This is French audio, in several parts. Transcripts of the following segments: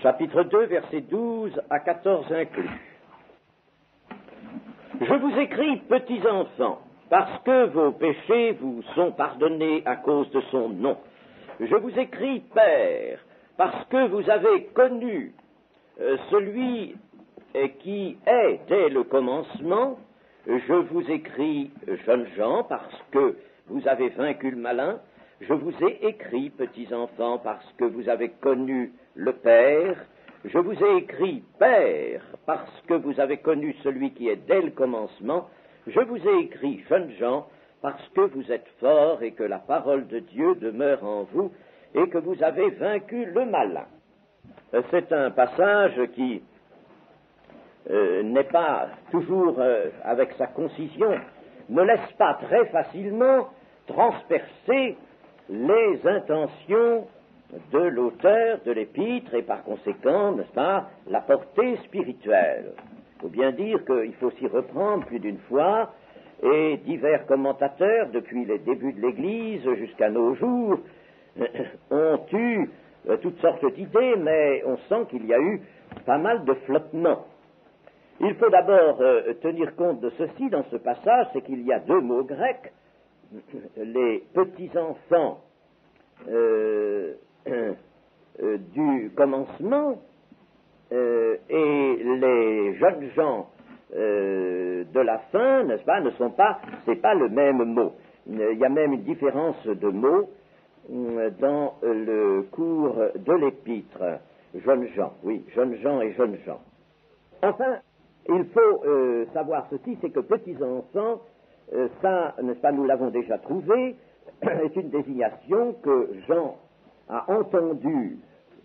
chapitre 2, versets 12 à 14 inclus. Je vous écris, petits enfants, parce que vos péchés vous sont pardonnés à cause de son nom. Je vous écris, pères, parce que vous avez connu celui qui est dès le commencement. Je vous écris, jeunes gens, parce que vous avez vaincu le malin. Je vous ai écrit, petits enfants, parce que vous avez connu le Père. Je vous ai écrit, père, parce que vous avez connu celui qui est dès le commencement. Je vous ai écrit, jeunes gens, parce que vous êtes forts et que la parole de Dieu demeure en vous et que vous avez vaincu le malin. C'est un passage qui n'est pas toujours avec sa concision, ne laisse pas très facilement transpercer les intentions de l'auteur de l'épître et par conséquent, n'est-ce pas, la portée spirituelle. Il faut bien dire qu'il faut s'y reprendre plus d'une fois et divers commentateurs, depuis les débuts de l'Église jusqu'à nos jours, ont eu toutes sortes d'idées, mais on sent qu'il y a eu pas mal de flottements. Il faut d'abord tenir compte de ceci dans ce passage, c'est qu'il y a deux mots grecs, les petits-enfants du commencement et les jeunes gens de la fin, n'est-ce pas, c'est pas le même mot. Il y a même une différence de mots dans le cours de l'épître. Jeunes gens, oui, jeunes gens et jeunes gens. Enfin, il faut savoir ceci, c'est que petits-enfants, ça, n'est-ce pas, nous l'avons déjà trouvé, est une désignation que Jean a entendue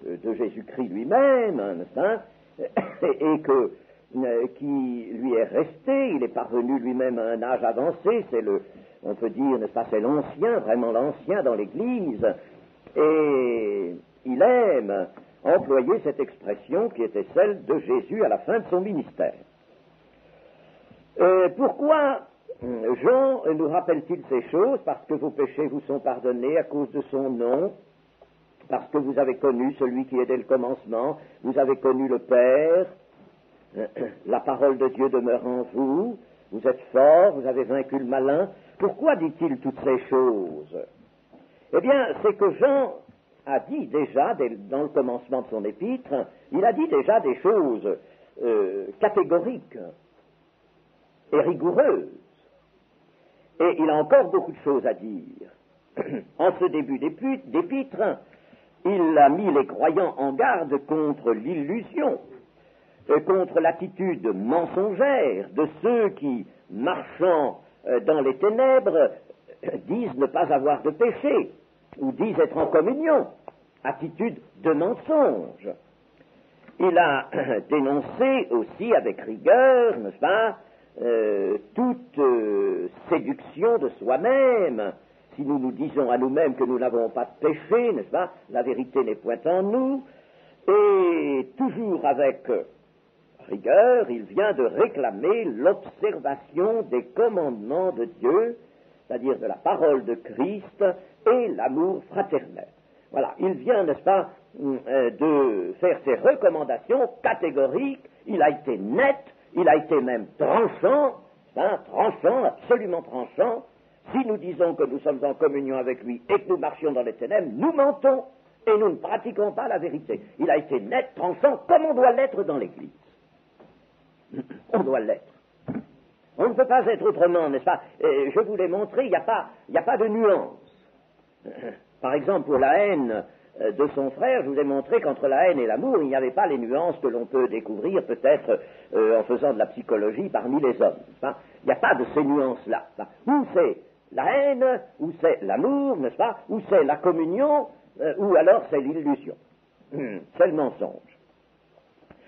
de Jésus-Christ lui-même, n'est-ce pas, et qui lui est resté. Il est parvenu lui-même à un âge avancé, on peut dire, n'est-ce pas, c'est l'ancien, vraiment l'ancien dans l'Église, et il aime employer cette expression qui était celle de Jésus à la fin de son ministère. Pourquoi Jean nous rappelle-t-il ces choses? Parce que vos péchés vous sont pardonnés à cause de son nom, parce que vous avez connu celui qui est dès le commencement, vous avez connu le Père, la parole de Dieu demeure en vous, vous êtes forts, vous avez vaincu le malin. Pourquoi dit-il toutes ces choses? Eh bien, c'est que Jean a dit déjà, dans le commencement de son épître, il a dit déjà des choses catégoriques et rigoureuses. Et il a encore beaucoup de choses à dire. En ce début d'épître, il a mis les croyants en garde contre l'illusion, contre l'attitude mensongère de ceux qui, marchant dans les ténèbres, disent ne pas avoir de péché, ou disent être en communion, attitude de mensonge. Il a dénoncé aussi avec rigueur, n'est-ce pas, toute séduction de soi-même. Si nous nous disons à nous-mêmes que nous n'avons pas de péché, n'est-ce pas, la vérité n'est point en nous, et toujours avec rigueur, il vient de réclamer l'observation des commandements de Dieu, c'est-à-dire de la parole de Christ et l'amour fraternel. Voilà, il vient, n'est-ce pas, de faire ses recommandations catégoriques. Il a été net, il a été même tranchant, absolument tranchant. Si nous disons que nous sommes en communion avec lui et que nous marchions dans les ténèbres, nous mentons et nous ne pratiquons pas la vérité. Il a été net, tranchant, comme on doit l'être dans l'Église. On doit l'être. On ne peut pas être autrement, n'est-ce pas? Je vous l'ai montré, il n'y a pas de nuance. Par exemple, pour la haine de son frère, je vous ai montré qu'entre la haine et l'amour, il n'y avait pas les nuances que l'on peut découvrir peut-être en faisant de la psychologie parmi les hommes. Il n'y a pas de ces nuances-là. Ou c'est la haine, ou c'est l'amour, n'est-ce pas? Ou c'est la communion, ou alors c'est l'illusion. C'est le mensonge.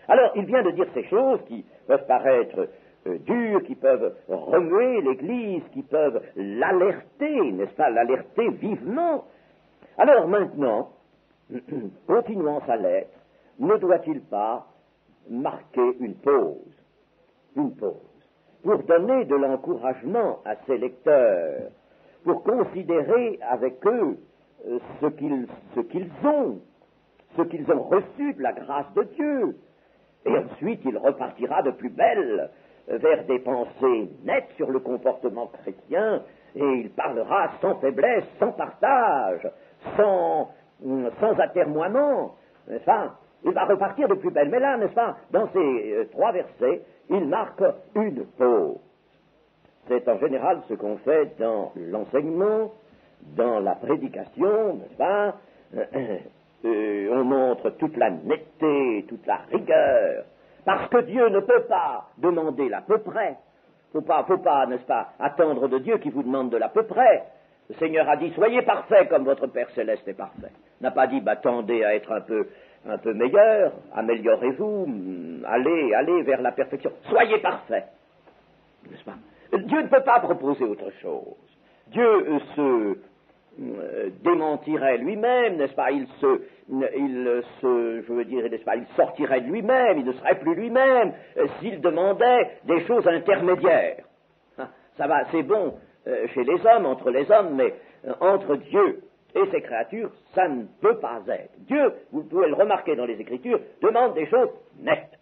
Alors, il vient de dire ces choses qui peuvent paraître dures, qui peuvent remuer l'Église, qui peuvent l'alerter, n'est-ce pas, l'alerter vivement. Alors maintenant, continuant sa lettre, ne doit-il pas marquer une pause, pour donner de l'encouragement à ses lecteurs, pour considérer avec eux ce qu'ils ont, ce qu'ils ont reçu de la grâce de Dieu. Et ensuite, il repartira de plus belle vers des pensées nettes sur le comportement chrétien, et il parlera sans faiblesse, sans partage, sans atermoiement. Enfin, il va repartir de plus belle. Mais là, n'est-ce pas, dans ces 3 versets, il marque une pause. C'est en général ce qu'on fait dans l'enseignement, dans la prédication, n'est-ce pas? On montre toute la netteté, toute la rigueur, parce que Dieu ne peut pas demander l'à peu près. Faut pas, n'est-ce pas, attendre de Dieu qu'il vous demande de l'à peu près. Le Seigneur a dit, soyez parfaits comme votre Père Céleste est parfait. Il n'a pas dit, tendez à être un peu meilleur, améliorez-vous, allez vers la perfection. Soyez parfaits, n'est-ce pas? Dieu ne peut pas proposer autre chose. Dieu se démentirait lui-même, n'est-ce pas? Il sortirait de lui-même, il ne serait plus lui-même s'il demandait des choses intermédiaires. Ça va, c'est bon chez les hommes, entre les hommes, mais entre Dieu et ses créatures, ça ne peut pas être. Dieu, vous pouvez le remarquer dans les Écritures, demande des choses nettes,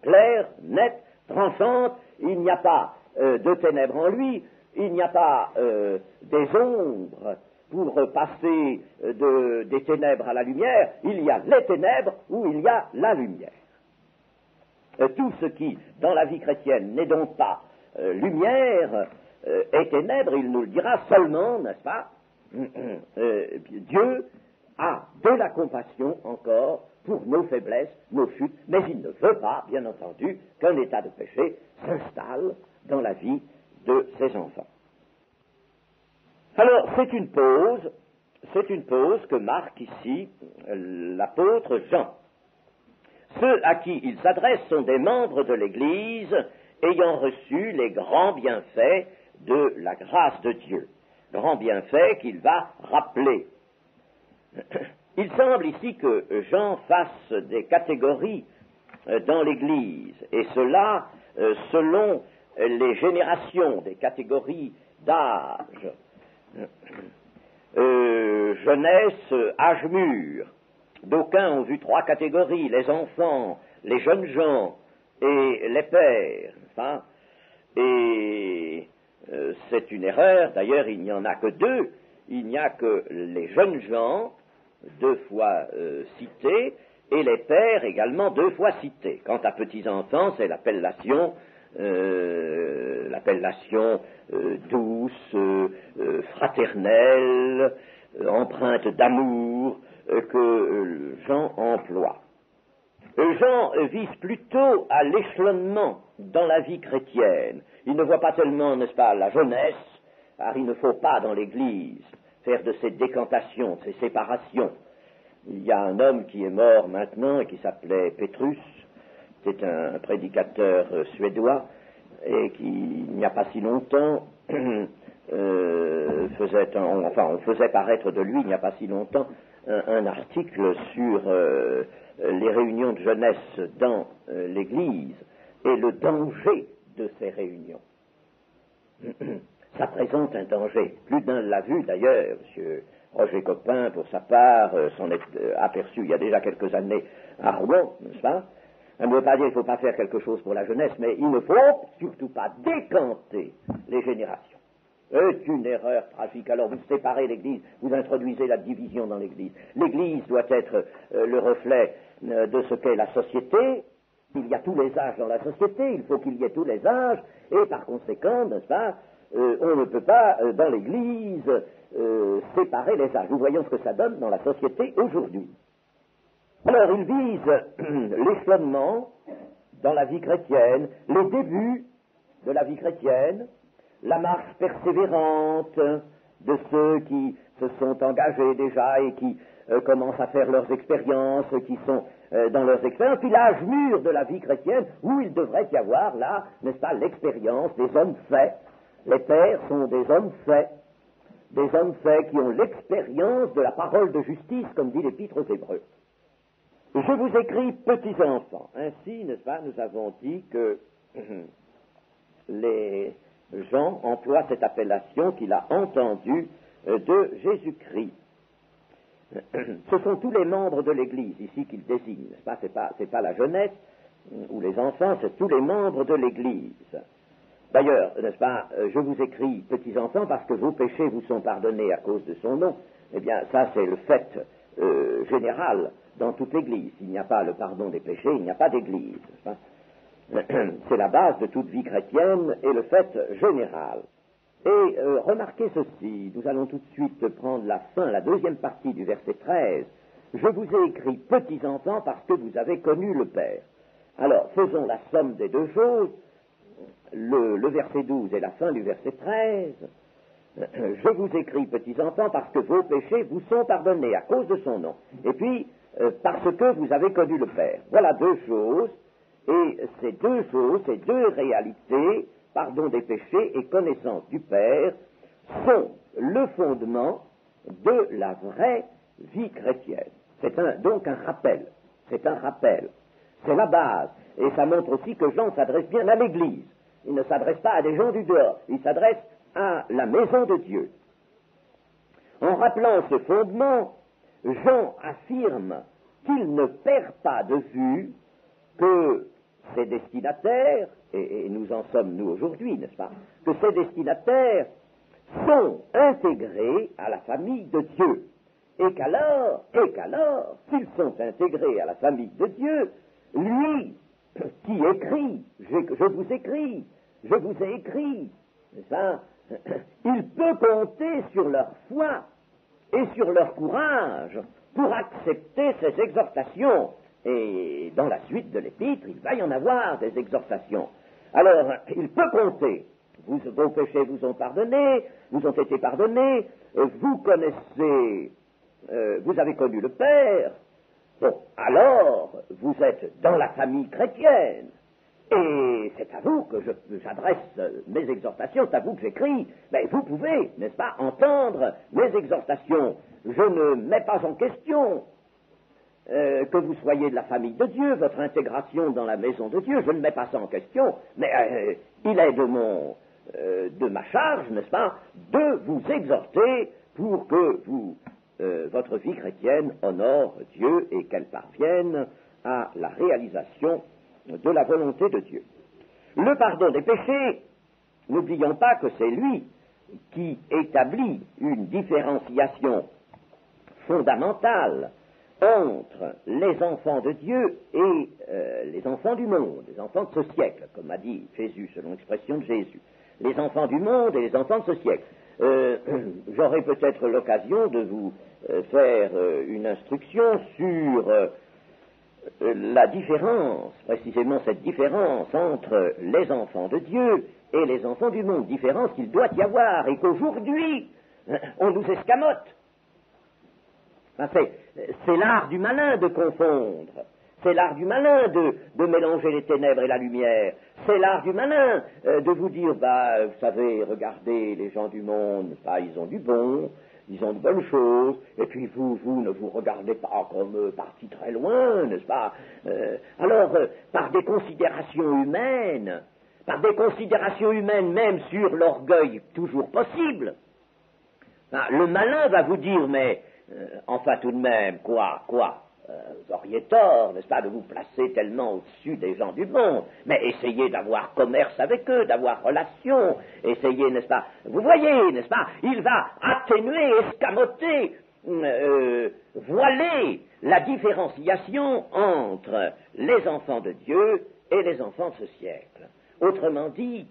claires, nettes, tranchantes. Il n'y a pas de ténèbres en lui, il n'y a pas des ombres pour passer des ténèbres à la lumière, il y a les ténèbres ou il y a la lumière. Tout ce qui, dans la vie chrétienne, n'est donc pas lumière est ténèbres, il nous le dira seulement, n'est-ce pas? Dieu a de la compassion encore pour nos faiblesses, nos chutes, mais il ne veut pas, bien entendu, qu'un état de péché s'installe dans la vie de ses enfants. Alors, c'est une pause que marque ici l'apôtre Jean. Ceux à qui il s'adresse sont des membres de l'Église ayant reçu les grands bienfaits de la grâce de Dieu. Grands bienfaits qu'il va rappeler. Il semble ici que Jean fasse des catégories dans l'Église, et cela selon les générations, des catégories d'âge. Jeunesse, âge mûr. D'aucuns ont vu 3 catégories, les enfants, les jeunes gens et les pères. Enfin, et c'est une erreur, d'ailleurs il n'y en a que 2, il n'y a que les jeunes gens, 2 fois cités, et les pères également 2 fois cités. Quant à petits-enfants, c'est l'appellation douce, fraternelle, empreinte d'amour que Jean emploie. Jean vise plutôt à l'échelonnement dans la vie chrétienne. Il ne voit pas tellement, n'est-ce pas, la jeunesse, car il ne faut pas dans l'Église faire de ces décantations, de ces séparations. Il y a un homme qui est mort maintenant et qui s'appelait Petrus. C'est un prédicateur suédois et qui, il n'y a pas si longtemps, on faisait paraître de lui, il n'y a pas si longtemps, un article sur les réunions de jeunesse dans l'Église et le danger de ces réunions. Ça présente un danger. Plus d'un l'a vu d'ailleurs, M. Roger Copin, pour sa part, s'en est aperçu il y a déjà quelques années à Rouen, n'est-ce pas? Ça ne veut pas dire qu'il ne faut pas faire quelque chose pour la jeunesse, mais il ne faut surtout pas décanter les générations. C'est une erreur tragique. Alors vous séparez l'Église, vous introduisez la division dans l'Église. L'Église doit être le reflet de ce qu'est la société. Il y a tous les âges dans la société, il faut qu'il y ait tous les âges, et par conséquent, n'est-ce pas, on ne peut pas, dans l'Église, séparer les âges. Nous voyons ce que ça donne dans la société aujourd'hui. Alors, il vise l'échelonnement dans la vie chrétienne, les débuts de la vie chrétienne, la marche persévérante de ceux qui se sont engagés déjà et qui commencent à faire leurs expériences, qui sont dans leurs expériences, puis l'âge mûr de la vie chrétienne, où il devrait y avoir, là, n'est-ce pas, l'expérience des hommes faits. Les pères sont des hommes faits qui ont l'expérience de la parole de justice, comme dit l'Épître aux Hébreux. Je vous écris petits enfants. Ainsi, n'est-ce pas, nous avons dit que les gens emploient cette appellation qu'il a entendue de Jésus-Christ. Ce sont tous les membres de l'Église ici qu'il désigne, n'est-ce pas? C'est pas la jeunesse ou les enfants, c'est tous les membres de l'Église. D'ailleurs, n'est-ce pas, je vous écris, petits enfants, parce que vos péchés vous sont pardonnés à cause de son nom. Eh bien, ça, c'est le fait général dans toute l'Église. S'il n'y a pas le pardon des péchés, il n'y a pas d'Église. C'est la base de toute vie chrétienne et le fait général. Et remarquez ceci, nous allons tout de suite prendre la deuxième partie du verset 13. Je vous ai écrit, petits enfants, parce que vous avez connu le Père. Alors, faisons la somme des deux choses. Le verset 12 et la fin du verset 13. Je vous écris, petits enfants, parce que vos péchés vous sont pardonnés à cause de son nom. Et puis, parce que vous avez connu le Père. Voilà deux choses. Et ces deux choses, ces deux réalités, pardon des péchés et connaissance du Père, sont le fondement de la vraie vie chrétienne. C'est donc un rappel. C'est un rappel. C'est la base. Et ça montre aussi que Jean s'adresse bien à l'Église. Il ne s'adresse pas à des gens du dehors. Il s'adresse à la maison de Dieu. En rappelant ce fondement, Jean affirme qu'il ne perd pas de vue que ses destinataires, et nous en sommes nous aujourd'hui, n'est-ce pas, que ses destinataires sont intégrés à la famille de Dieu. Et qu'alors, s'ils sont intégrés à la famille de Dieu, lui qui écrit, je vous ai écrit, ça, il peut compter sur leur foi et sur leur courage pour accepter ces exhortations. Et dans la suite de l'épître, il va y en avoir des exhortations. Alors, il peut compter. Vos péchés vous ont été pardonnés, vous connaissez, vous avez connu le Père. Bon, alors, vous êtes dans la famille chrétienne. Et c'est à vous que j'adresse mes exhortations, c'est à vous que j'écris. Mais vous pouvez, n'est-ce pas, entendre mes exhortations. Je ne mets pas en question que vous soyez de la famille de Dieu, votre intégration dans la maison de Dieu, je ne mets pas ça en question, mais il est de ma charge, n'est-ce pas, de vous exhorter pour que votre vie chrétienne honore Dieu et qu'elle parvienne à la réalisation de la volonté de Dieu. Le pardon des péchés, n'oublions pas que c'est lui qui établit une différenciation fondamentale entre les enfants de Dieu et les enfants du monde, les enfants de ce siècle, comme a dit Jésus, selon l'expression de Jésus. Les enfants du monde et les enfants de ce siècle. J'aurai peut-être l'occasion de vous faire une instruction sur la différence, précisément cette différence entre les enfants de Dieu et les enfants du monde, différence qu'il doit y avoir et qu'aujourd'hui on nous escamote. C'est l'art du malin de confondre. C'est l'art du malin de mélanger les ténèbres et la lumière. C'est l'art du malin de vous dire, vous savez, regardez, les gens du monde, ils ont du bon, ils ont de bonnes choses, et puis vous ne vous regardez pas comme partis très loin, n'est-ce pas? Alors, par des considérations humaines même sur l'orgueil toujours possible, le malin va vous dire, mais enfin tout de même, quoi, vous auriez tort, n'est-ce pas, de vous placer tellement au-dessus des gens du monde, mais essayez d'avoir commerce avec eux, d'avoir relation, essayez, n'est-ce pas, vous voyez, n'est-ce pas, il va atténuer, escamoter, voiler la différenciation entre les enfants de Dieu et les enfants de ce siècle. Autrement dit,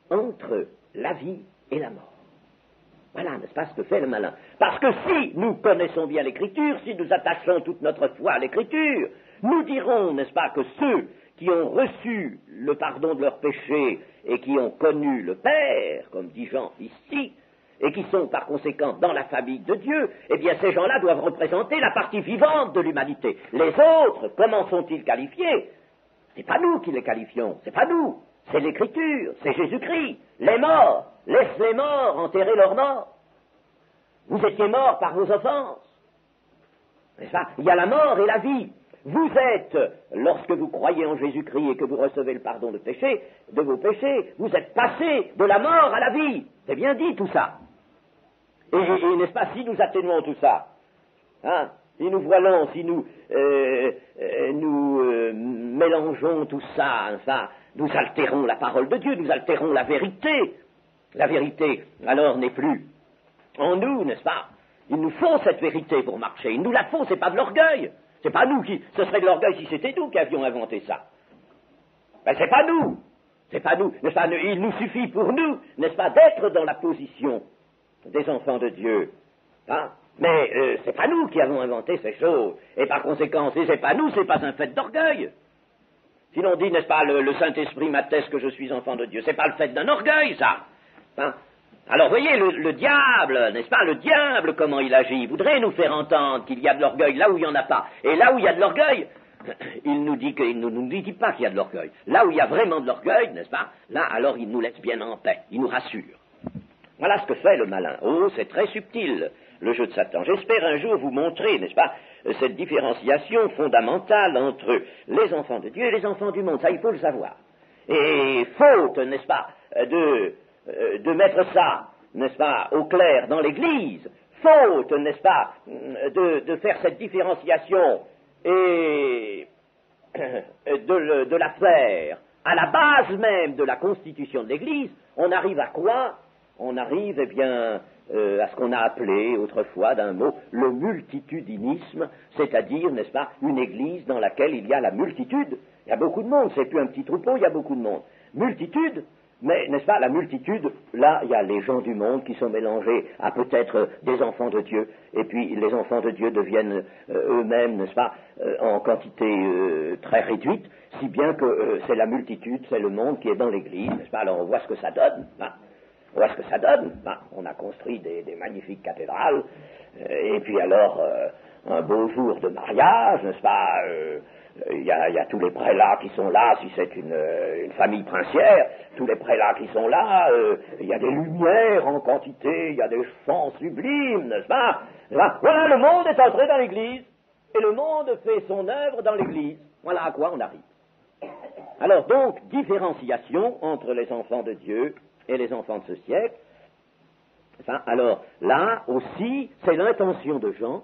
entre la vie et la mort. Voilà, n'est-ce pas, ce que fait le malin. Parce que si nous connaissons bien l'Écriture, si nous attachons toute notre foi à l'Écriture, nous dirons, n'est-ce pas, que ceux qui ont reçu le pardon de leurs péchés et qui ont connu le Père, comme dit Jean ici, et qui sont par conséquent dans la famille de Dieu, eh bien ces gens-là doivent représenter la partie vivante de l'humanité. Les autres, comment sont-ils qualifiés? C'est pas nous qui les qualifions, c'est pas nous, c'est l'Écriture, c'est Jésus-Christ. Les morts, laisse les morts enterrer leurs morts. Vous étiez morts par vos offenses. N'est-ce pas? Il y a la mort et la vie. Vous êtes, lorsque vous croyez en Jésus-Christ et que vous recevez le pardon de vos péchés, vous êtes passé de la mort à la vie. C'est bien dit tout ça. Et n'est-ce pas, si nous atténuons tout ça, Hein? Si nous voilons, si nous, mélangeons tout ça, enfin, nous altérons la parole de Dieu, nous altérons la vérité. La vérité, alors, n'est plus en nous, n'est-ce pas? Il nous faut cette vérité pour marcher. Il nous la faut, c'est pas de l'orgueil. C'est pas nous qui... Ce serait de l'orgueil si c'était nous qui avions inventé ça. Ben, c'est pas nous. C'est pas nous. N'est-ce pas? Il nous suffit pour nous, n'est-ce pas, d'être dans la position des enfants de Dieu. Hein? Mais c'est pas nous qui avons inventé ces choses. Et par conséquent, si c'est pas nous, c'est pas un fait d'orgueil. Si l'on dit, n'est-ce pas, le Saint-Esprit m'atteste que je suis enfant de Dieu, c'est pas le fait d'un orgueil, ça. Hein? Alors, voyez, le diable, n'est-ce pas, le diable, comment il agit, il voudrait nous faire entendre qu'il y a de l'orgueil là où il n'y en a pas. Et là où il y a de l'orgueil, il nous dit qu'il ne nous dit pas qu'il y a de l'orgueil. Là où il y a vraiment de l'orgueil, n'est-ce pas, là, alors il nous laisse bien en paix, il nous rassure. Voilà ce que fait le malin. Oh, c'est très subtil, le jeu de Satan. J'espère un jour vous montrer, n'est-ce pas, cette différenciation fondamentale entre les enfants de Dieu et les enfants du monde. Ça, il faut le savoir. Et faute, n'est-ce pas, de mettre ça, n'est-ce pas, au clair dans l'Église, faute, n'est-ce pas, de faire cette différenciation et de la faire à la base même de la constitution de l'Église, on arrive à quoi? On arrive, eh bien, à ce qu'on a appelé autrefois d'un mot le multitudinisme, c'est-à-dire, n'est-ce pas, une Église dans laquelle il y a la multitude. Il y a beaucoup de monde, c'est plus un petit troupeau, il y a beaucoup de monde. Multitude. Mais, n'est-ce pas, la multitude, là, il y a les gens du monde qui sont mélangés à peut-être des enfants de Dieu, et puis les enfants de Dieu deviennent eux-mêmes, n'est-ce pas, en quantité très réduite, si bien que c'est la multitude, c'est le monde qui est dans l'Église, n'est-ce pas, alors on voit ce que ça donne, hein. On voit ce que ça donne, hein. On a construit des magnifiques cathédrales, et puis alors, un beau jour de mariage, n'est-ce pas, il y a tous les prélats qui sont là, si c'est une famille princière, tous les prélats qui sont là, il y a des lumières en quantité, il y a des chants sublimes, n'est-ce pas? Voilà, le monde est entré dans l'Église, et le monde fait son œuvre dans l'Église. Voilà à quoi on arrive. Alors donc, différenciation entre les enfants de Dieu et les enfants de ce siècle. Enfin, alors là aussi, c'est l'intention de Jean,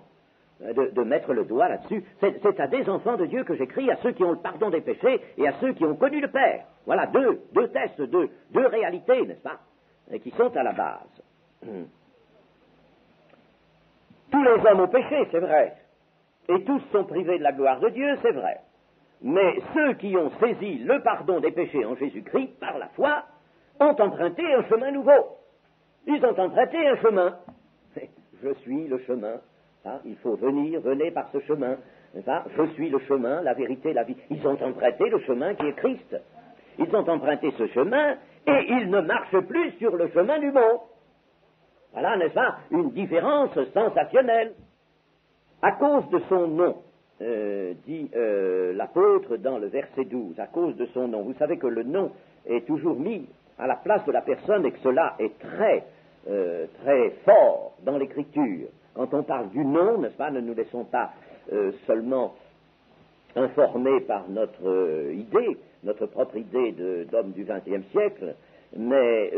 de mettre le doigt là-dessus. C'est à des enfants de Dieu que j'écris, à ceux qui ont le pardon des péchés et à ceux qui ont connu le Père. Voilà, deux tests, deux réalités, n'est-ce pas, et qui sont à la base. Tous les hommes ont péché, c'est vrai, et tous sont privés de la gloire de Dieu, c'est vrai. Mais ceux qui ont saisi le pardon des péchés en Jésus-Christ, par la foi, ont emprunté un chemin nouveau. Ils ont emprunté un chemin. Je suis le chemin. Hein, il faut venez par ce chemin. Hein, je suis le chemin, la vérité, la vie. Ils ont emprunté le chemin qui est Christ. Ils ont emprunté ce chemin et ils ne marchent plus sur le chemin du monde. Voilà, n'est-ce pas, une différence sensationnelle. À cause de son nom, dit l'apôtre dans le verset 12, à cause de son nom. Vous savez que le nom est toujours mis à la place de la personne et que cela est très fort dans l'Écriture. Quand on parle du nom, n'est-ce pas, ne nous laissons pas seulement informés par notre idée, notre propre idée d'homme du XXe siècle, mais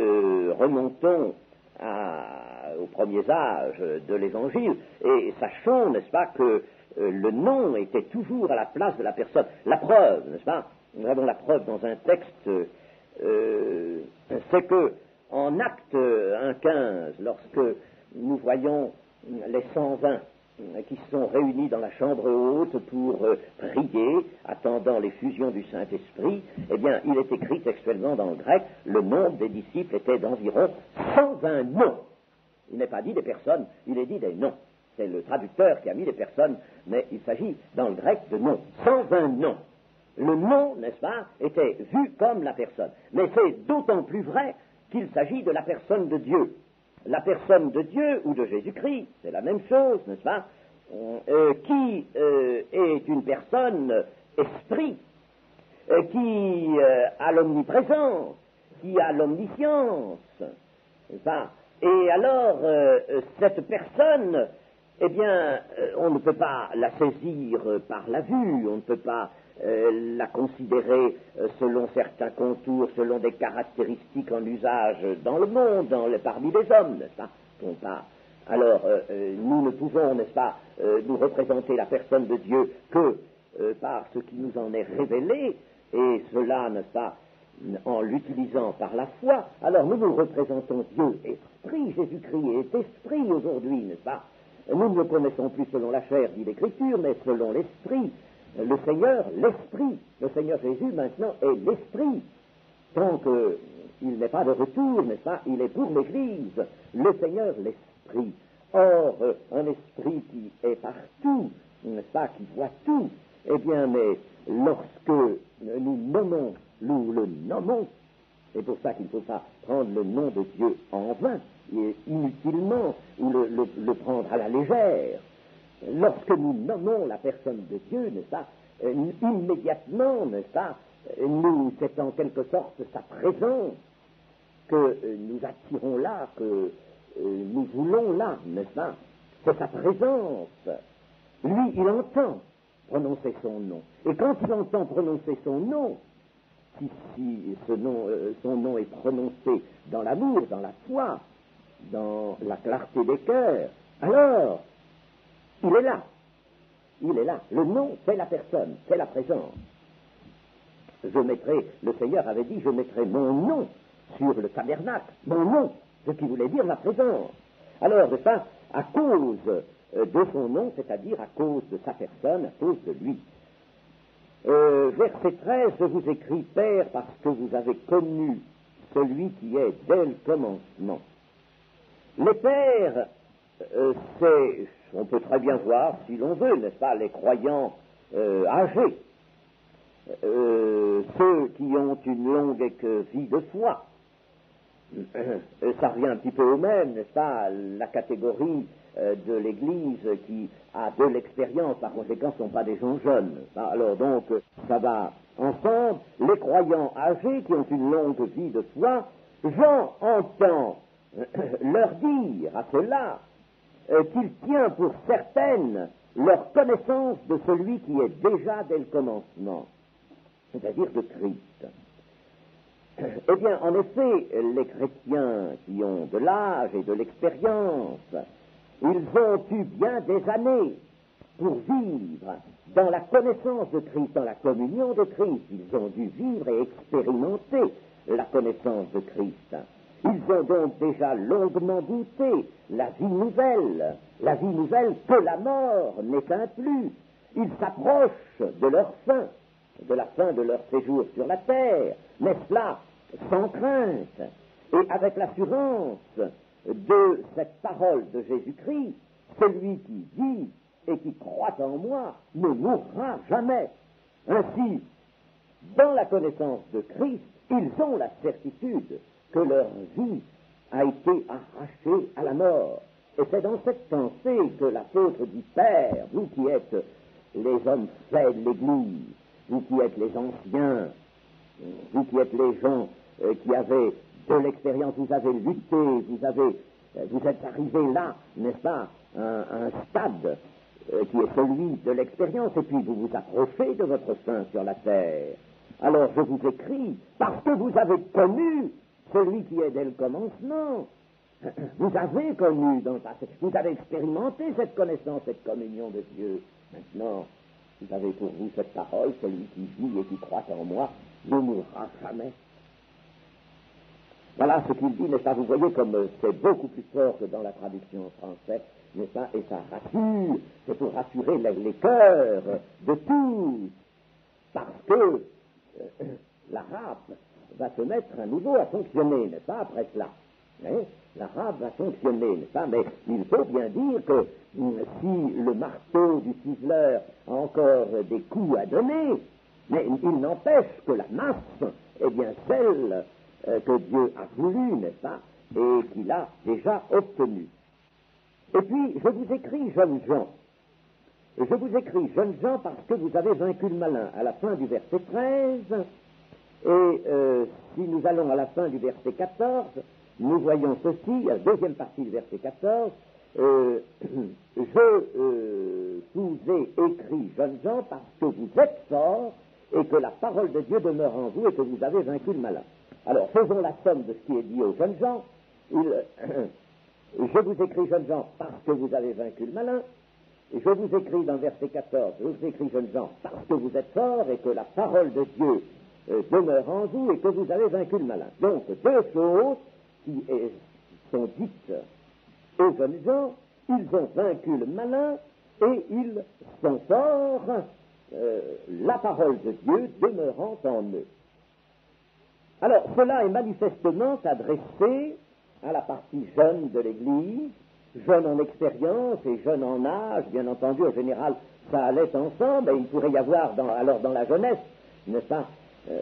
remontons aux premiers âges de l'Évangile et sachons, n'est-ce pas, que le nom était toujours à la place de la personne. La preuve, n'est-ce pas, nous avons la preuve dans un texte, c'est que en Actes 1,15, lorsque nous voyons les 120 qui sont réunis dans la chambre haute pour prier, attendant l'effusion du Saint-Esprit, eh bien, il est écrit textuellement dans le grec, le nombre des disciples était d'environ 120 noms. Il n'est pas dit des personnes, il est dit des noms. C'est le traducteur qui a mis des personnes, mais il s'agit dans le grec de noms. 120 noms. Le nom, n'est-ce pas, était vu comme la personne. Mais c'est d'autant plus vrai qu'il s'agit de la personne de Dieu. La personne de Dieu ou de Jésus-Christ, c'est la même chose, n'est-ce pas, qui est une personne esprit, qui a l'omniprésence, qui a l'omniscience, n'est-ce pas? Et alors, cette personne, eh bien, on ne peut pas la saisir par la vue, on ne peut pas la considérer selon certains contours, selon des caractéristiques en usage dans le monde, parmi les hommes, n'est-ce pas? On ne peut pas Alors, nous ne pouvons, n'est-ce pas, nous représenter la personne de Dieu que par ce qui nous en est révélé, et cela, n'est-ce pas, en l'utilisant par la foi. Alors, nous représentons Dieu, esprit. Jésus-Christ est esprit aujourd'hui, n'est-ce pas? Nous ne le connaissons plus selon la chair, dit l'Écriture, mais selon l'esprit. Le Seigneur, l'esprit. Le Seigneur Jésus, maintenant, est l'esprit. Tant qu'il n'est pas de retour, n'est-ce pas, il est pour l'Église. Le Seigneur, l'esprit. Or, un esprit qui est partout, n'est-ce pas, qui voit tout, eh bien, mais lorsque nous le nommons, c'est pour ça qu'il ne faut pas prendre le nom de Dieu en vain, et inutilement, ou le prendre à la légère. Lorsque nous nommons la personne de Dieu, n'est-ce pas, immédiatement, n'est-ce pas, c'est en quelque sorte sa présence que nous attirons là, que nous voulons là, n'est-ce pas? C'est sa présence. Lui, il entend prononcer son nom. Et quand il entend prononcer son nom, si son nom est prononcé dans l'amour, dans la foi, dans la clarté des cœurs, alors, il est là. Il est là. Le nom, c'est la personne, c'est la présence. Le Seigneur avait dit, je mettrai mon nom sur le tabernacle, mon nom, ce qui voulait dire la présence. Alors, de ça, à cause de son nom, c'est-à-dire à cause de sa personne, à cause de lui. Verset 13, je vous écris, Père, parce que vous avez connu celui qui est dès le commencement. Les pères, on peut très bien voir, si l'on veut, n'est-ce pas, les croyants âgés, ceux qui ont une longue vie de foi. Ça revient un petit peu au même, n'est-ce pas, la catégorie de l'Église qui a de l'expérience, par conséquent, ne sont pas des gens jeunes. Alors donc, ça va ensemble. Les croyants âgés qui ont une longue vie de foi, Jean entend leur dire à ceux-là qu'il tient pour certaine leur connaissance de celui qui est déjà dès le commencement, c'est-à-dire de Christ. Eh bien, en effet, les chrétiens qui ont de l'âge et de l'expérience, ils ont eu bien des années pour vivre dans la connaissance de Christ, dans la communion de Christ. Ils ont dû vivre et expérimenter la connaissance de Christ. Ils ont donc déjà longuement goûté la vie nouvelle que la mort n'éteint plus. Ils s'approchent de leur fin, de la fin de leur séjour sur la terre, mais cela sans crainte et avec l'assurance de cette parole de Jésus-Christ, celui qui vit et qui croit en moi ne mourra jamais. Ainsi, dans la connaissance de Christ, ils ont la certitude que leur vie a été arrachée à la mort. Et c'est dans cette pensée que l'apôtre dit, Père, vous qui êtes les hommes faits de l'Église, vous qui êtes les anciens, vous qui êtes les gens qui avaient de l'expérience, vous avez lutté, vous êtes arrivés là, n'est-ce pas, à un stade qui est celui de l'expérience, et puis vous vous approchez de votre fin sur la terre. Alors je vous écris, parce que vous avez connu celui qui est dès le commencement. Vous avez connu dans le passé, vous avez expérimenté cette connaissance, cette communion de Dieu. Maintenant, vous avez pour vous cette parole, celui qui vit et qui croit en moi ne mourra jamais. Voilà ce qu'il dit, n'est-ce pas? Vous voyez comme c'est beaucoup plus fort que dans la traduction française, n'est-ce pas? Et ça rassure, c'est pour rassurer les cœurs de tous, parce que l'arabe va se mettre à nouveau à fonctionner, n'est-ce pas, après cela. L'arabe va fonctionner, n'est-ce pas? Mais il faut bien dire que si le marteau du ciseleur a encore des coups à donner, mais il n'empêche que la masse est bien celle que Dieu a voulu, n'est-ce pas, et qu'il a déjà obtenue. Et puis, je vous écris, jeunes gens, parce que vous avez vaincu le malin. À la fin du verset 13, et si nous allons à la fin du verset 14, nous voyons ceci, à la deuxième partie du verset 14, je vous ai écrit, jeunes gens, parce que vous êtes forts, et que la parole de Dieu demeure en vous, et que vous avez vaincu le malin. Alors, faisons la somme de ce qui est dit aux jeunes gens. je vous écris, jeunes gens, parce que vous avez vaincu le malin. Et je vous écris dans le verset 14, je vous écris, jeunes gens, parce que vous êtes forts et que la parole de Dieu demeure en vous et que vous avez vaincu le malin. Donc, deux choses qui sont dites aux jeunes gens, ils ont vaincu le malin et ils sont forts, la parole de Dieu demeurant en eux. Alors, cela est manifestement adressé à la partie jeune de l'Église, jeune en expérience et jeune en âge, bien entendu, en général, ça allait ensemble, et il pourrait y avoir, dans la jeunesse, n'est-ce pas,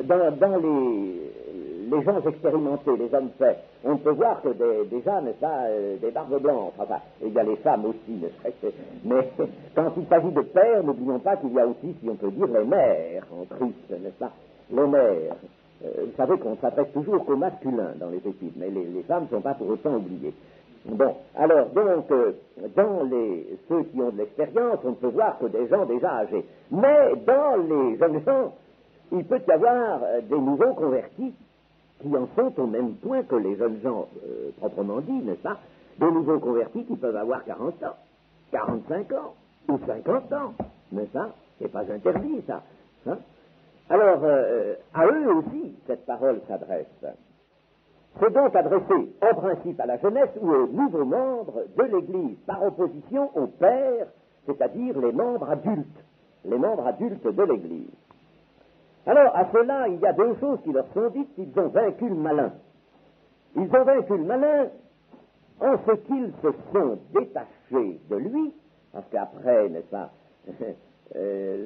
dans les gens expérimentés, les hommes faits, on peut voir que déjà, n'est-ce pas, des barbes blanches, enfin, il y a les femmes aussi, n'est-ce pas, mais quand il s'agit de pères, n'oublions pas qu'il y a aussi, si on peut dire, les mères en Christ, n'est-ce pas, les mères. Vous savez qu'on s'adresse toujours qu'au masculin dans les études, mais les femmes ne sont pas pour autant oubliées. Bon, alors, donc, dans ceux qui ont de l'expérience, on ne peut voir que des gens déjà âgés. Mais dans les jeunes gens, il peut y avoir des nouveaux convertis qui en sont au même point que les jeunes gens, proprement dit, n'est-ce pas? Des nouveaux convertis qui peuvent avoir 40 ans, 45 ans, ou 50 ans, n'est-ce pas? C'est pas interdit, ça. Hein? Alors, à eux aussi, cette parole s'adresse. C'est donc adressé en principe à la jeunesse ou aux nouveaux membres de l'Église, par opposition aux pères, c'est-à-dire les membres adultes de l'Église. Alors, à cela, il y a deux choses qui leur sont dites, ils ont vaincu le malin. Ils ont vaincu le malin en ce qu'ils se sont détachés de lui, parce qu'après, n'est-ce pas,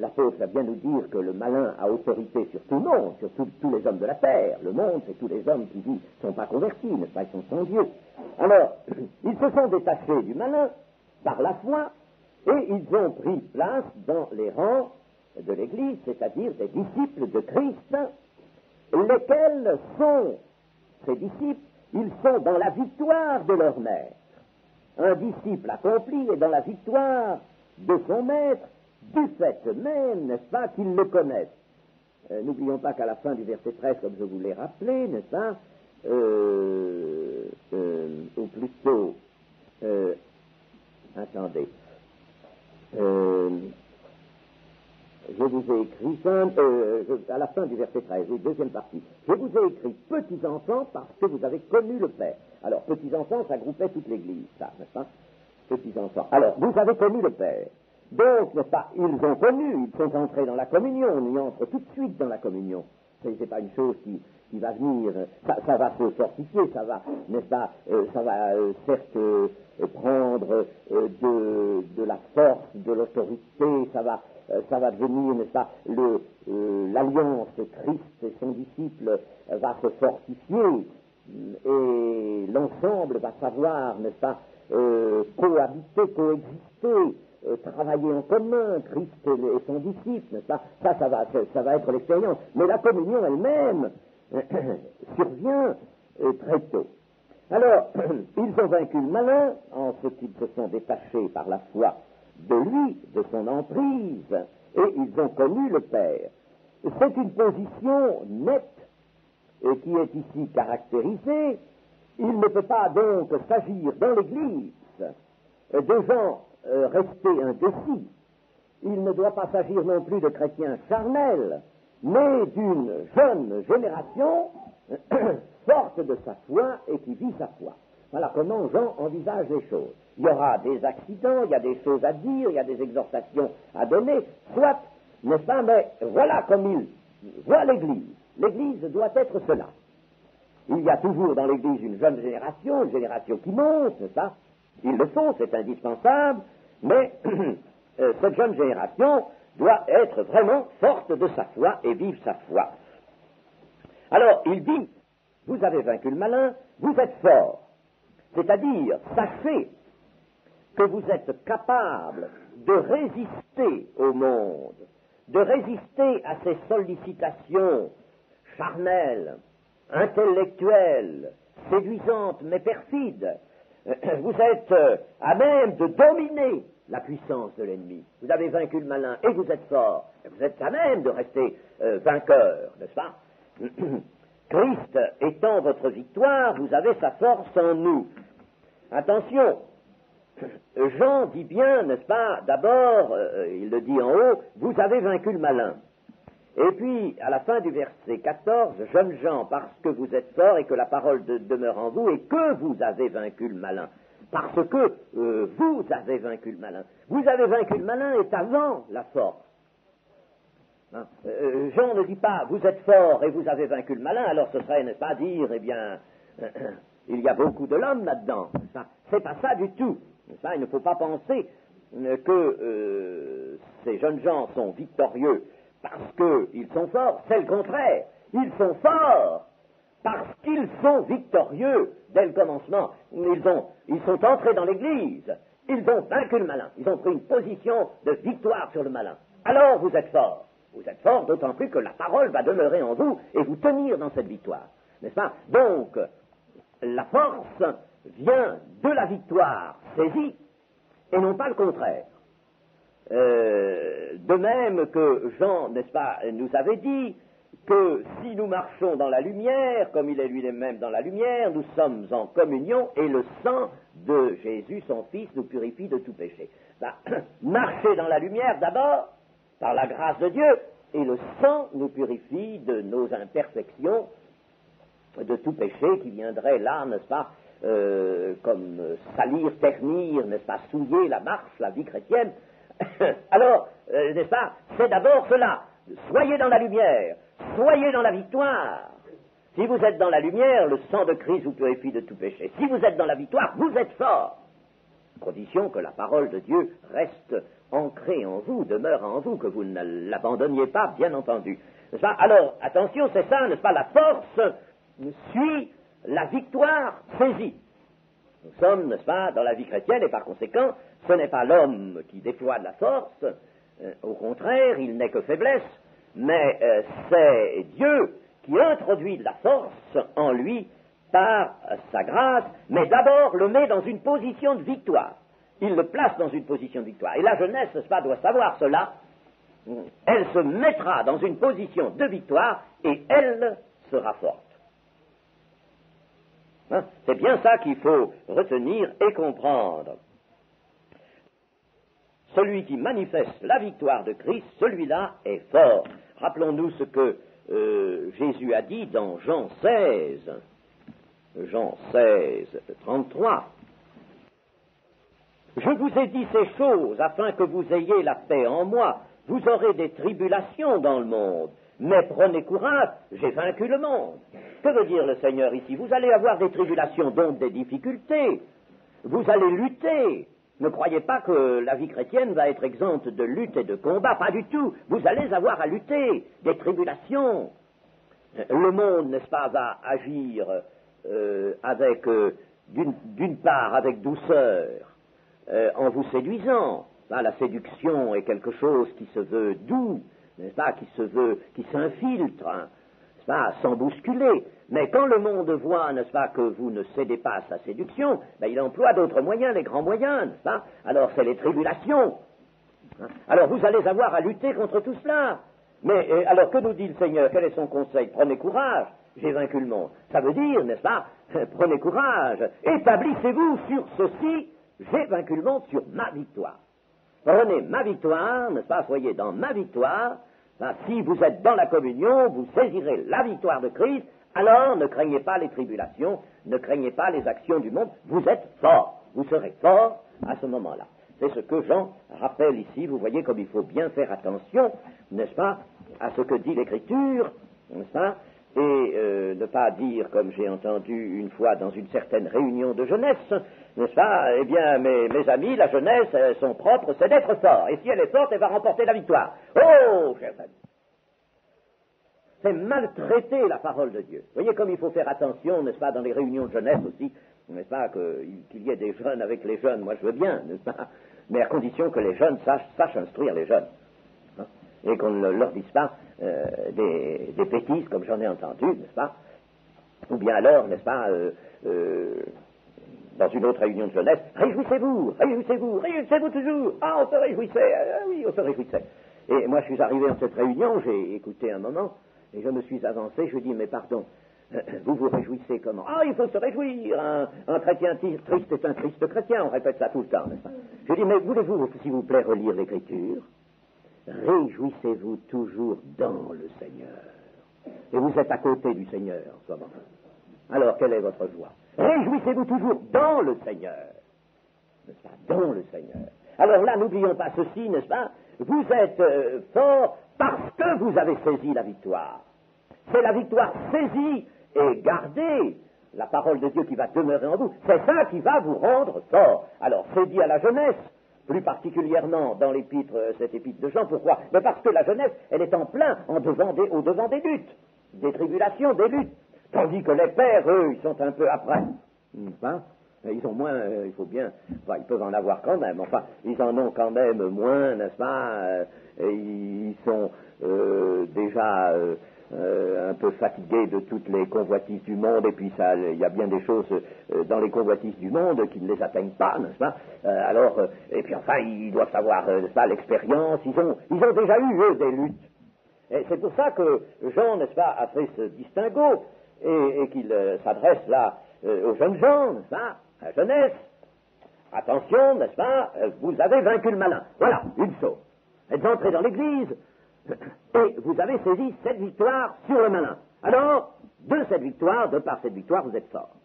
l'apôtre va bien nous dire que le malin a autorité sur tout le monde, sur tous les hommes de la terre. Le monde, c'est tous les hommes qui ne sont pas convertis, n'est-ce pas, ils sont sans Dieu. Alors, ils se sont détachés du malin par la foi, et ils ont pris place dans les rangs de l'Église, c'est-à-dire des disciples de Christ, lesquels sont, ces disciples, ils sont dans la victoire de leur maître. Un disciple accompli est dans la victoire de son maître, du fait même, n'est-ce pas, qu'ils le connaissent. N'oublions pas qu'à la fin du verset 13, comme je vous l'ai rappelé, n'est-ce pas, ou plutôt, attendez, je vous ai écrit, à la fin du verset 13, oui, deuxième partie, je vous ai écrit petits enfants parce que vous avez connu le Père. Alors, petits enfants, ça groupait toute l'Église, ça, n'est-ce pas, petits enfants. Alors, vous avez connu le Père. Donc, n'est-ce pas, ils ont connu, ils sont entrés dans la communion, on y entre tout de suite dans la communion. C'est pas une chose qui va venir, ça va se fortifier, ça va, n'est-ce pas, ça va certes prendre de la force, de l'autorité, ça va devenir, n'est-ce pas, l'alliance Christ et son disciple va se fortifier, et l'ensemble va savoir, n'est-ce pas, cohabiter, coexister, travailler en commun, Christ et son disciple, n'est-ce pas? Ça va être l'expérience. Mais la communion elle-même survient très tôt. Alors, ils ont vaincu le malin en ce qu'ils se sont détachés par la foi de lui, de son emprise, et ils ont connu le Père. C'est une position nette et qui est ici caractérisée. Il ne peut pas donc s'agir dans l'Église de gens restés indécis. Il ne doit pas s'agir non plus de chrétiens charnels, mais d'une jeune génération forte de sa foi et qui vit sa foi. Voilà comment Jean envisage les choses. Il y aura des accidents, il y a des choses à dire, il y a des exhortations à donner, soit, n'est-ce pas, mais voilà comme il voit l'Église. L'Église doit être cela. Il y a toujours dans l'Église une jeune génération, une génération qui monte, n'est-ce pas? Ils le font, c'est indispensable, mais cette jeune génération doit être vraiment forte de sa foi et vivre sa foi. Alors, il dit, vous avez vaincu le malin, vous êtes forts. C'est-à-dire, sachez que vous êtes capable de résister au monde, de résister à ces sollicitations charnelles, intellectuelles, séduisantes mais perfides. Vous êtes à même de dominer la puissance de l'ennemi. Vous avez vaincu le malin et vous êtes fort. Vous êtes à même de rester vainqueur, n'est-ce pas? Christ étant votre victoire, vous avez sa force en nous. attention, Jean dit bien, n'est-ce pas, d'abord, il le dit en haut, vous avez vaincu le malin. Et puis, à la fin du verset 14, jeunes gens, parce que vous êtes forts et que la parole demeure en vous et que vous avez vaincu le malin. Parce que vous avez vaincu le malin. Vous avez vaincu le malin est avant la force. Hein? Jean ne dit pas, vous êtes forts et vous avez vaincu le malin, alors ce serait, n'est-ce pas, dire, eh bien, il y a beaucoup de l'homme là-dedans. C'est pas ça du tout. Ça, il ne faut pas penser que ces jeunes gens sont victorieux parce qu'ils sont forts, c'est le contraire. Ils sont forts parce qu'ils sont victorieux dès le commencement. Ils sont entrés dans l'Église, ils ont vaincu le malin, ils ont pris une position de victoire sur le malin. Alors vous êtes forts. Vous êtes forts, d'autant plus que la parole va demeurer en vous et vous tenir dans cette victoire. N'est-ce pas? Donc, la force vient de la victoire saisie et non pas le contraire. De même que Jean, n'est-ce pas, nous avait dit que si nous marchons dans la lumière, comme il est lui-même dans la lumière, nous sommes en communion et le sang de Jésus, son Fils, nous purifie de tout péché. Marcher dans la lumière d'abord, par la grâce de Dieu, et le sang nous purifie de nos imperfections, de tout péché qui viendrait là, n'est-ce pas, comme salir, ternir, n'est-ce pas, souiller la marche, la vie chrétienne. Alors, n'est-ce pas, c'est d'abord cela. Soyez dans la lumière, soyez dans la victoire. Si vous êtes dans la lumière, le sang de Christ vous purifie de tout péché. Si vous êtes dans la victoire, vous êtes fort. Condition que la parole de Dieu reste ancrée en vous, demeure en vous, que vous ne l'abandonniez pas, bien entendu. N'est-ce pas? Alors, attention, c'est ça, n'est-ce pas, la force suit la victoire saisie. Nous sommes, n'est-ce pas, dans la vie chrétienne, et par conséquent, ce n'est pas l'homme qui déploie de la force, au contraire, il n'est que faiblesse, mais c'est Dieu qui introduit de la force en lui par sa grâce, mais d'abord le met dans une position de victoire. Il le place dans une position de victoire. Et la jeunesse, n'est-ce pas, doit savoir cela. Elle se mettra dans une position de victoire et elle sera forte. Hein? C'est bien ça qu'il faut retenir et comprendre. Celui qui manifeste la victoire de Christ, celui-là est fort. Rappelons-nous ce que Jésus a dit dans Jean 16. Jean 16, 33. Je vous ai dit ces choses afin que vous ayez la paix en moi. Vous aurez des tribulations dans le monde, mais prenez courage, j'ai vaincu le monde. Que veut dire le Seigneur ici? Vous allez avoir des tribulations, donc des difficultés. Vous allez lutter. Ne croyez pas que la vie chrétienne va être exempte de lutte et de combat, pas du tout. Vous allez avoir à lutter, des tribulations. Le monde, n'est-ce pas, va agir avec, d'une part, avec douceur, en vous séduisant. La séduction est quelque chose qui se veut doux, n'est-ce pas, qui s'infiltre, hein, n'est-ce pas, sans bousculer. Mais quand le monde voit, n'est-ce pas, que vous ne cédez pas à sa séduction, il emploie d'autres moyens, les grands moyens, n'est-ce pas? Alors c'est les tribulations. Hein? Alors vous allez avoir à lutter contre tout cela. Mais alors que nous dit le Seigneur? Quel est son conseil? Prenez courage, j'ai vaincu le monde. Ça veut dire, n'est-ce pas, prenez courage, établissez-vous sur ceci, j'ai vaincu le monde sur ma victoire. Prenez ma victoire, n'est-ce pas, soyez dans ma victoire. Si vous êtes dans la communion, vous saisirez la victoire de Christ, alors ne craignez pas les tribulations, ne craignez pas les actions du monde, vous êtes forts, vous serez forts à ce moment-là. C'est ce que Jean rappelle ici, vous voyez comme il faut bien faire attention, n'est-ce pas, à ce que dit l'Écriture, n'est-ce pas, et ne pas dire, comme j'ai entendu une fois dans une certaine réunion de jeunesse, n'est-ce pas, eh bien, mes amis, la jeunesse, son propre, c'est d'être fort, et si elle est forte, elle va remporter la victoire. Oh, chers amis, c'est maltraiter la parole de Dieu. Vous voyez comme il faut faire attention, n'est-ce pas, dans les réunions de jeunesse aussi, n'est-ce pas, qu'il y ait des jeunes avec les jeunes, moi je veux bien, n'est-ce pas, mais à condition que les jeunes sachent instruire les jeunes, hein, et qu'on ne leur dise pas des bêtises comme j'en ai entendu, n'est-ce pas, ou bien alors, n'est-ce pas, dans une autre réunion de jeunesse, réjouissez-vous, réjouissez-vous, réjouissez-vous toujours, ah, on se réjouissait, oui, on se réjouissait. Et moi je suis arrivé dans cette réunion, j'ai écouté un moment, et je me suis avancé, je dis, mais pardon, vous vous réjouissez comment? Ah, il faut se réjouir. Un chrétien triste est un triste chrétien. On répète ça tout le temps, n'est-ce pas? Je dis, mais voulez-vous, s'il vous plaît, relire l'Écriture? Réjouissez-vous toujours dans le Seigneur. Et vous êtes à côté du Seigneur en ce moment. Alors, quelle est votre joie? Réjouissez-vous toujours dans le Seigneur. N'est-ce pas? Dans le Seigneur. Alors là, n'oublions pas ceci, n'est-ce pas? Vous êtes fort parce que vous avez saisi la victoire. C'est la victoire saisie et gardée, la parole de Dieu qui va demeurer en vous. C'est ça qui va vous rendre fort. Alors, c'est dit à la jeunesse, plus particulièrement dans cette épître de Jean. Pourquoi? Mais parce que la jeunesse, elle est en plein au devant des luttes, des tribulations, des luttes. Tandis que les pères, eux, ils sont un peu après. Hein? Ils ont moins, il faut bien, enfin, ils peuvent en avoir quand même, enfin, ils en ont quand même moins, n'est-ce pas? Ils sont déjà un peu fatigués de toutes les convoitises du monde, et puis il y a bien des choses dans les convoitises du monde qui ne les atteignent pas, n'est-ce pas? Et puis enfin, ils doivent savoir, n'est-ce pas, l'expérience, ils ont déjà eu, eux, des luttes. Et c'est pour ça que Jean, n'est-ce pas, a fait ce distinguo, et qu'il s'adresse là aux jeunes gens, n'est-ce pas, à la jeunesse. Attention, n'est-ce pas, vous avez vaincu le malin. Voilà, une chose. Vous êtes entrés dans l'église, et vous avez saisi cette victoire sur le malin. Alors, de par cette victoire, vous êtes forts.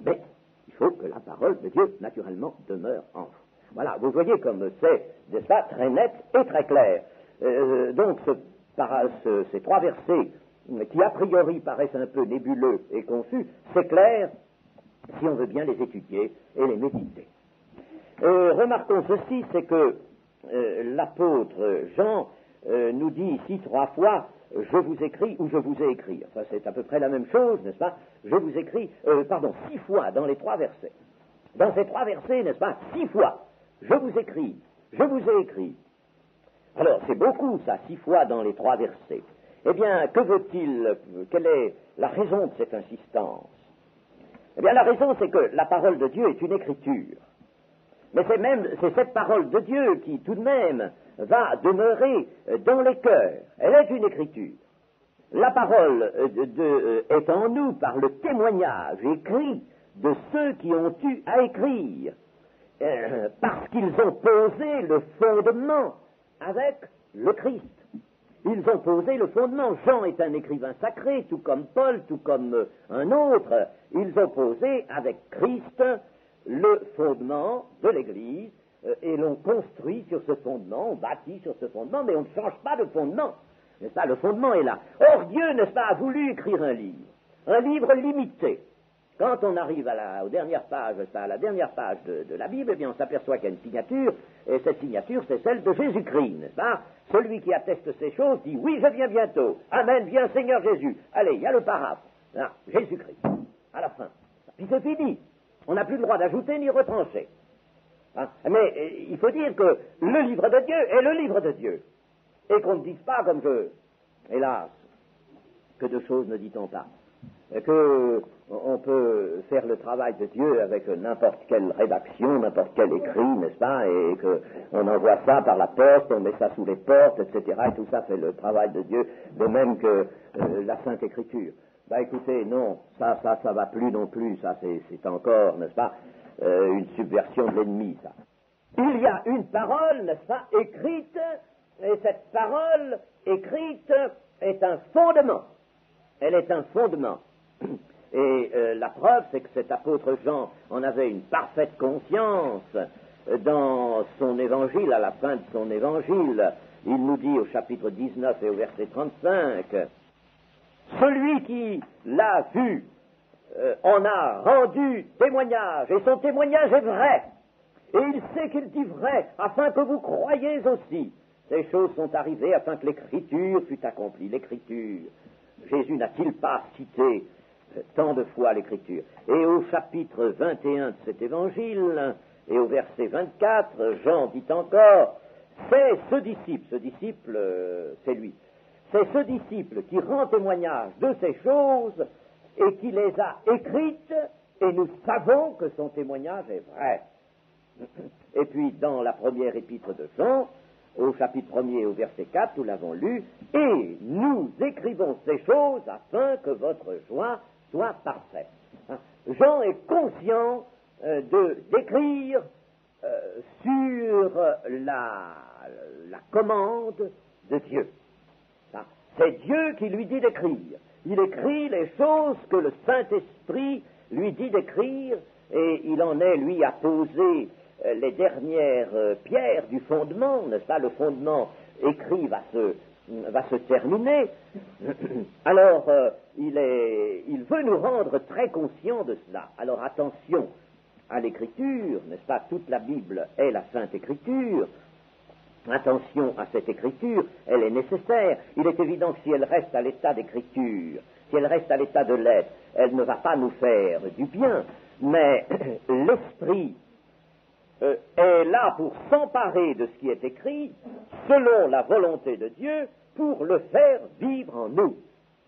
Mais il faut que la parole de Dieu, naturellement, demeure en vous. Voilà, vous voyez comme c'est, n'est-ce pas, très net et très clair. Donc, ces trois versets, qui a priori paraissent un peu nébuleux et confus, c'est clair si on veut bien les étudier et les méditer. Remarquons ceci, c'est que l'apôtre Jean nous dit ici 3 fois « je vous écris » ou « je vous ai écrit ». Enfin, c'est à peu près la même chose, n'est-ce pas? Je vous écris, 6 fois dans les 3 versets. Dans ces 3 versets, n'est-ce pas, 6 fois, je vous écris, je vous ai écrit. Alors, c'est beaucoup ça, 6 fois dans les 3 versets. Eh bien, que veut-il? Quelle est la raison de cette insistance? Eh bien, la raison, c'est que la parole de Dieu est une écriture. Mais c'est cette parole de Dieu qui, tout de même, va demeurer dans les cœurs. Elle est une écriture. La parole est en nous par le témoignage écrit de ceux qui ont eu à écrire, parce qu'ils ont posé le fondement avec le Christ. Ils ont posé le fondement. Jean est un écrivain sacré, tout comme Paul, tout comme un autre. Ils ont posé avec Christ le fondement de l'Église et l'ont construit sur ce fondement, on bâtit sur ce fondement, mais on ne change pas de fondement. N'est-ce pas? Le fondement est là. Or, Dieu, n'est-ce pas, a voulu écrire un livre limité. Quand on arrive à la dernière page de la Bible, eh bien, on s'aperçoit qu'il y a une signature, et cette signature, c'est celle de Jésus-Christ, n'est-ce pas? Celui qui atteste ces choses dit, oui, je viens bientôt. Amen, viens Seigneur Jésus. Allez, il y a le paraphe. Là, Jésus-Christ. À la fin. Puis c'est fini. On n'a plus le droit d'ajouter ni retrancher. Hein? Mais il faut dire que le livre de Dieu est le livre de Dieu. Et qu'on ne dise pas comme hélas, que de choses ne dit-on pas. On peut faire le travail de Dieu avec n'importe quelle rédaction, n'importe quel écrit, n'est-ce pas, et qu'on envoie ça par la poste, on met ça sous les portes, etc., et tout ça fait le travail de Dieu, de même que la Sainte Écriture. Bah écoutez, non, ça va plus non plus, ça c'est encore, n'est-ce pas, une subversion de l'ennemi, ça. Il y a une parole, n'est-ce pas, écrite, et cette parole écrite est un fondement. Elle est un fondement. Et la preuve, c'est que cet apôtre Jean en avait une parfaite conscience dans son évangile, à la fin de son évangile. Il nous dit au chapitre 19 et au verset 35, « Celui qui l'a vu en a rendu témoignage, et son témoignage est vrai. Et il sait qu'il dit vrai, afin que vous croyiez aussi. Ces choses sont arrivées afin que l'Écriture fût accomplie. » L'Écriture, Jésus n'a-t-il pas cité tant de fois l'Écriture? Et au chapitre 21 de cet évangile, et au verset 24, Jean dit encore, c'est ce disciple, c'est lui, c'est ce disciple qui rend témoignage de ces choses et qui les a écrites, et nous savons que son témoignage est vrai. Et puis, dans la première épître de Jean, au chapitre 1er, au verset 4, nous l'avons lu, et nous écrivons ces choses afin que votre joie soit parfait. Hein. Jean est conscient d'écrire sur la commande de Dieu. Hein. C'est Dieu qui lui dit d'écrire. Il écrit les choses que le Saint-Esprit lui dit d'écrire, et il en est, lui, à poser les dernières pierres du fondement, n'est-ce pas? Le fondement écrit va se terminer. Alors, il veut nous rendre très conscients de cela. Alors, attention à l'écriture, n'est-ce pas? Toute la Bible est la Sainte Écriture. Attention à cette écriture, elle est nécessaire. Il est évident que si elle reste à l'état d'écriture, si elle reste à l'état de lettre, elle ne va pas nous faire du bien. Mais l'Esprit est là pour s'emparer de ce qui est écrit, selon la volonté de Dieu, pour le faire vivre en nous.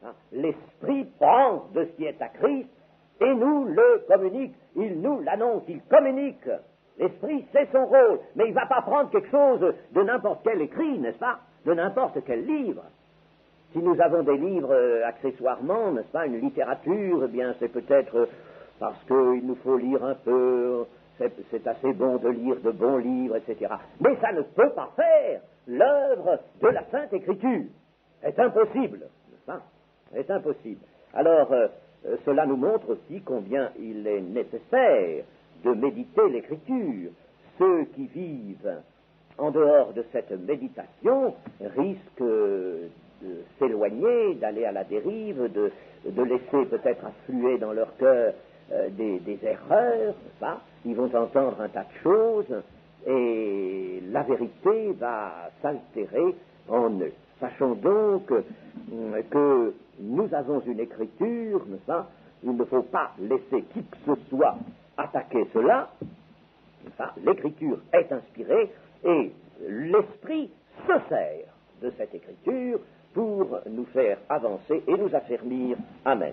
Hein? L'Esprit pense de ce qui est à Christ et nous le communique. Il nous l'annonce, il communique. L'Esprit, c'est son rôle, mais il ne va pas prendre quelque chose de n'importe quel écrit, n'est-ce pas? De n'importe quel livre. Si nous avons des livres accessoirement, n'est-ce pas, une littérature, eh bien c'est peut-être parce qu'il nous faut lire un peu, c'est assez bon de lire de bons livres, etc. Mais ça ne peut pas faire l'œuvre de la Sainte Écriture. C'est impossible, n'est-ce pas? C'est impossible. Alors, cela nous montre aussi combien il est nécessaire de méditer l'Écriture. Ceux qui vivent en dehors de cette méditation risquent de s'éloigner, d'aller à la dérive, de laisser peut-être affluer dans leur cœur des erreurs, n'est-ce pas? Ils vont entendre un tas de choses et la vérité va s'altérer en eux. Sachons donc que nous avons une écriture, n'est-ce pas? Il ne faut pas laisser qui que ce soit attaquer cela. L'écriture est inspirée et l'Esprit se sert de cette écriture pour nous faire avancer et nous affermir. Amen.